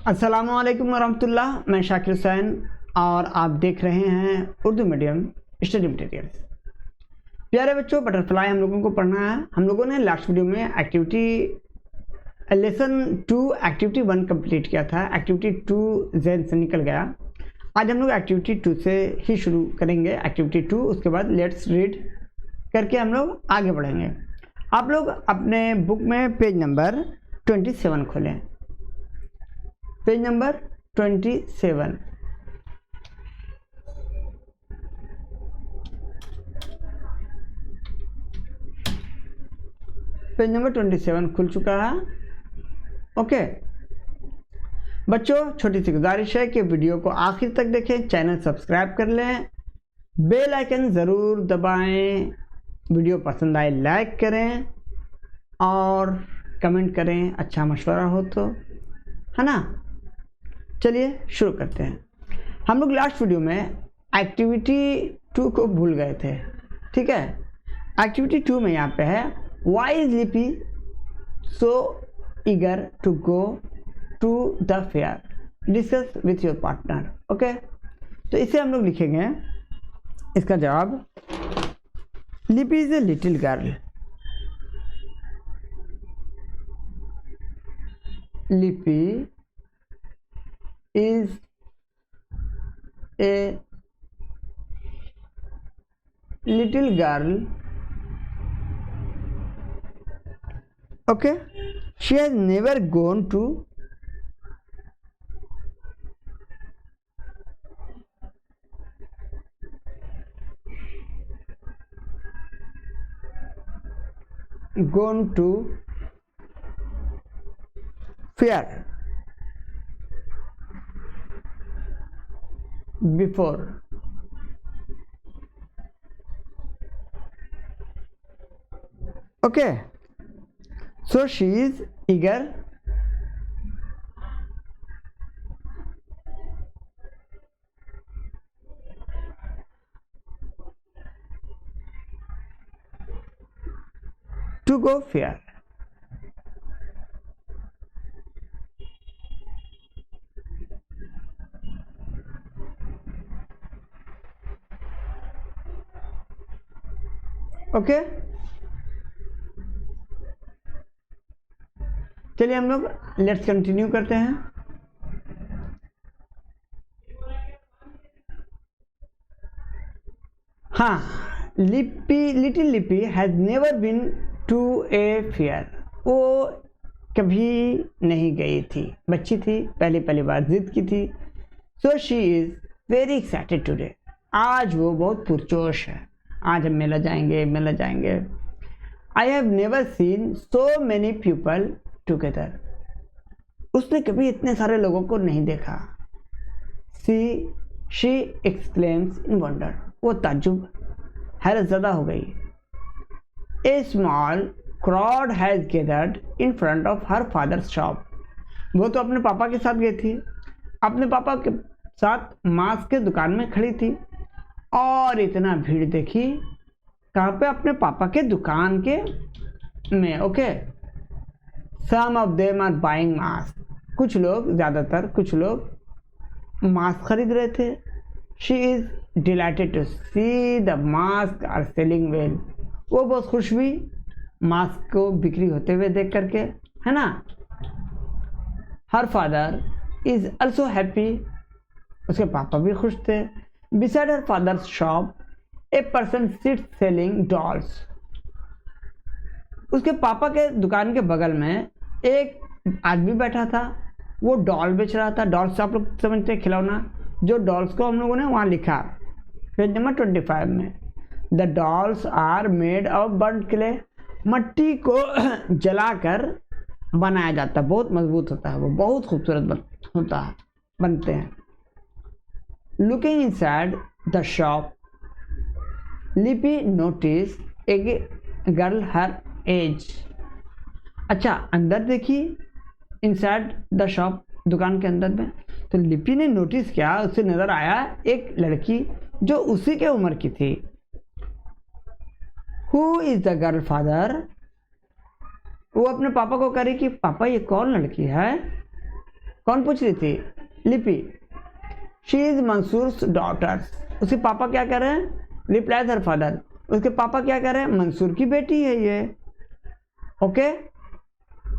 अस्सलामुअलैकुम वरहमतुल्लाह। मैं शाकिर हुसैन और आप देख रहे हैं उर्दू मीडियम स्टडी मटेरियल्स। प्यारे बच्चों, बटरफ्लाई हम लोगों को पढ़ना है। हम लोगों ने लास्ट वीडियो में लेसन 2 एक्टिविटी 1 कंप्लीट किया था। एक्टिविटी 2 जहन से निकल गया। आज हम लोग एक्टिविटी 2 से ही शुरू करेंगे। एक्टिविटी 2 उसके बाद लेट्स रीड करके हम लोग आगे बढ़ेंगे। आप लोग अपने बुक में पेज नंबर 27 खोलें। Page number 27। पेज नंबर 27 खुल चुका है। ओके बच्चों, छोटी सी गुजारिश है कि वीडियो को आखिर तक देखें, चैनल सब्सक्राइब कर लें, बेल आइकन ज़रूर दबाएं, वीडियो पसंद आए लाइक करें और कमेंट करें, अच्छा मशवरा हो तो, है ना। चलिए शुरू करते हैं। हम लोग लास्ट वीडियो में एक्टिविटी 2 को भूल गए थे, ठीक है। एक्टिविटी 2 में यहाँ पे है why is Lipi so eager to go to the fair, discuss with your partner. Okay, तो इसे हम लोग लिखेंगे। इसका जवाब, Lipi is a little girl. Lipi is a little girl. Okay, she has never gone to fair before. Okay, so she is eager to go fair. Okay, चलिए हम लोग लेट्स कंटिन्यू करते हैं। हाँ, little Lipi has never been to a fair. वो कभी नहीं गई थी, बच्ची थी, पहली बार जिद की थी। So she is very excited today. आज वो बहुत पुरजोश है, आज हम मेला जाएंगे। I have never seen so many people together. उसने कभी इतने सारे लोगों को नहीं देखा। She exclaims in wonder. वो ताज्जुब, हैरत ज़दा हो गई। A small crowd has gathered in front of her father's shop. वो तो अपने पापा के साथ गई थी, अपने पापा के साथ मांस के दुकान में खड़ी थी और इतना भीड़ देखी। कहाँ पे? अपने पापा के दुकान के में। Okay, some of them are buying mask. कुछ लोग, ज़्यादातर कुछ लोग मास्क खरीद रहे थे। She is delighted to see the mask are selling well. वो बहुत खुश हुई मास्क को बिक्री होते हुए देख करके, है ना। Her father is also happy. उसके पापा भी खुश थे। Beside her father's shop, a person sits selling dolls. उसके पापा के दुकान के बगल में एक आदमी बैठा था, वो डॉल बेच रहा था। डॉल्स आप लोग समझते हैं, खिलौना। जो डॉल्स को हम लोगों ने वहाँ लिखा पेज नंबर 25 में, the dolls are made of burned clay. मट्टी को जलाकर बनाया जाता है, बहुत मजबूत होता है, वो बहुत खूबसूरत होता है, बनते हैं। Looking inside the shop, Lippy noticed a girl her age. अच्छा, अंदर देखी, inside the shop, दुकान के अंदर में, तो लिपि ने नोटिस किया, उसे नजर आया एक लड़की जो उसी के उम्र की थी। Who is the girl, father? वो अपने पापा को कह रही कि पापा ये कौन लड़की है। कौन पूछ रही थी? Lipi. She is Mansoor's daughter. उसके पापा क्या कह रहे हैं? Replies her father. उसके पापा क्या कह रहे हैं? मंसूर की बेटी है ये। Okay,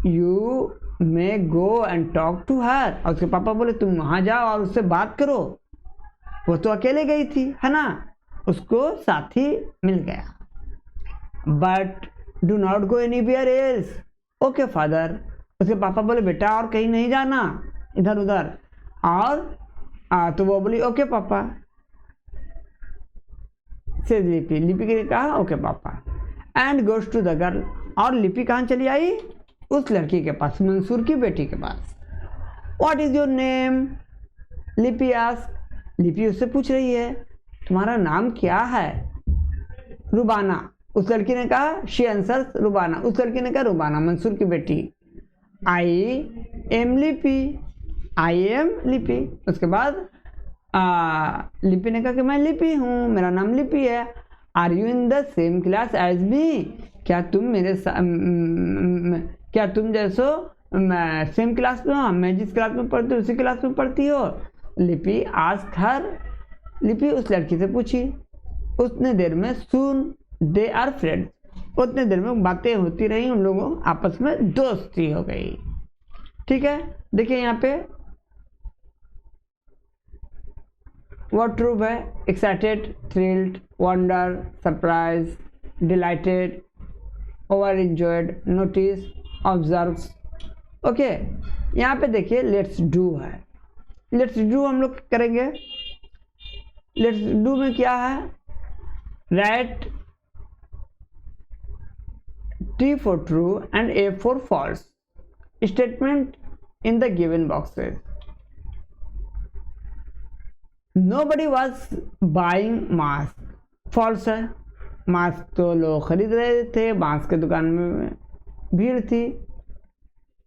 you may go and talk to her. और उसके पापा बोले तुम वहां जाओ और उससे बात करो। वो तो अकेले गई थी, है ना, उसको साथी मिल गया। But do not go anywhere else. Okay father. उसके पापा बोले बेटा और कहीं नहीं जाना इधर उधर। और तो वो बोली ओके पापा। से लिपि, लिपि ने कहा ओके पापा। And goes to the girl. और लिपि कहाँ चली आई? उस लड़की के पास, मंसूर की बेटी के पास। What is your name? Lipi ask. Lipi उससे पूछ रही है तुम्हारा नाम क्या है? रुबाना। उस लड़की ने कहा शी आंसर्स रुबाना। उस लड़की ने कहा रुबाना, मंसूर की बेटी। आई एम लिपि। आई एम लिपि। उसके बाद लिपि ने कहा कि मैं लिपि हूँ, मेरा नाम लिपि है। Are you in the same class as me. क्या तुम मेरे क्या तुम जैसो सेम क्लास में हो? मैं जिस क्लास में पढ़ती हूँ उसी क्लास में पढ़ती हो? लिपि आस्क हर। लिपि उस लड़की से पूछी। उतने देर में सून दे आर फ्रेंड्स। उतने देर में बातें होती रही, उन लोगों आपस में दोस्ती हो गई। ठीक है, देखिए यहाँ पे वर्ड ट्रूफ है। Excited, thrilled, wonder, surprise, dilated, over enjoyed, notice, observes. Okay, यहाँ पे देखिए लेट्स डू है। लेट्स डू हम लोग करेंगे। लेट्स डू में क्या है? Right T for true and A for false statement in the given boxes. Nobody was buying mask. False है। मास्क तो लोग खरीद रहे थे, मास्क के दुकान में भीड़ थी।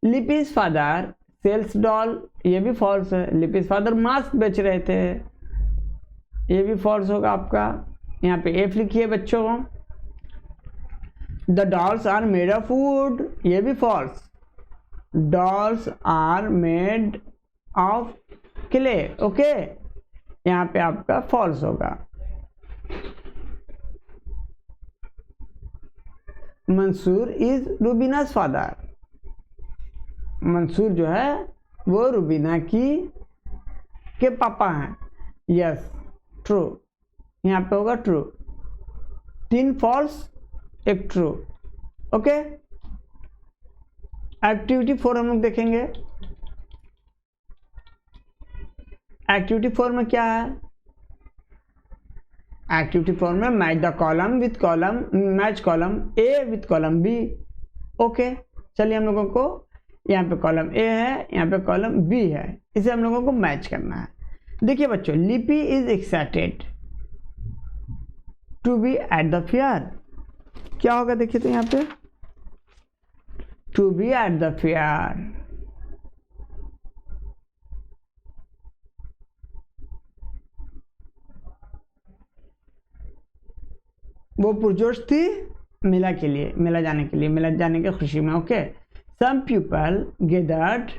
लिपिस फादर सेल्स डॉल, ये भी फॉल्स है। लिपिस फादर मास्क बेच रहे थे, ये भी फॉल्स होगा आपका। यहाँ पे एफ लिखिए बच्चों। The dolls are made of wood, ये भी false. Dolls are made of clay. Okay, यहाँ पे आपका फॉल्स होगा। Mansoor is Rubina's father. मंसूर जो है वो रुबीना के पापा हैं। Yes, true. यहाँ पे होगा ट्रू। 3 फॉल्स, एक ट्रू। ओके, एक्टिविटी 4 हम लोग देखेंगे। एक्टिविटी 4 में क्या है? एक्टिविटी 4 में match the column with column, match column A with column B. Okay, चलिए हम लोगों को यहाँ पे कॉलम ए है, यहाँ पे कॉलम बी है, इसे हम लोगों को मैच करना है। देखिए बच्चों, Lipi is excited to be at the fair. क्या होगा देखिए तो यहाँ पे to be at the fair. वो पुरजोश थी मेला के लिए, मेला जाने के लिए, मेला जाने की खुशी में। Okay, some people gathered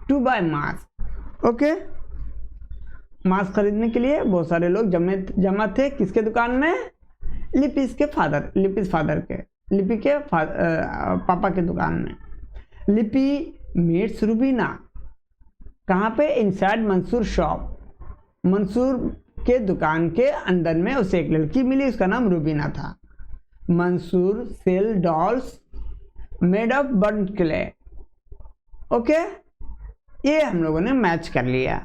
to buy mask. Okay, mask खरीदने के लिए बहुत सारे लोग जमा थे किसके दुकान में? लिपिस के फादर, लिपिस फादर के, लिपि के पापा के दुकान में। लिपि मीट्स रुबीना कहाँ पे? Inside Mansoor shop. मंसूर के दुकान के अंदर में उसे एक लड़की मिली, उसका नाम रुबीना था। Mansoor sell dolls made of burn clay. Okay, ये हम लोगों ने मैच कर लिया।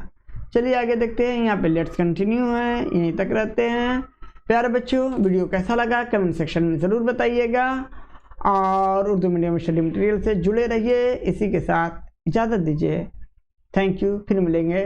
चलिए आगे देखते हैं। यहाँ पे लेट्स कंटिन्यू है, यहीं तक रहते हैं। प्यारे बच्चों, वीडियो कैसा लगा कमेंट सेक्शन में ज़रूर बताइएगा और उर्दू मीडियम स्टडी मटेरियल से जुड़े रहिए। इसी के साथ इजाज़त दीजिए। थैंक यू, फिर मिलेंगे।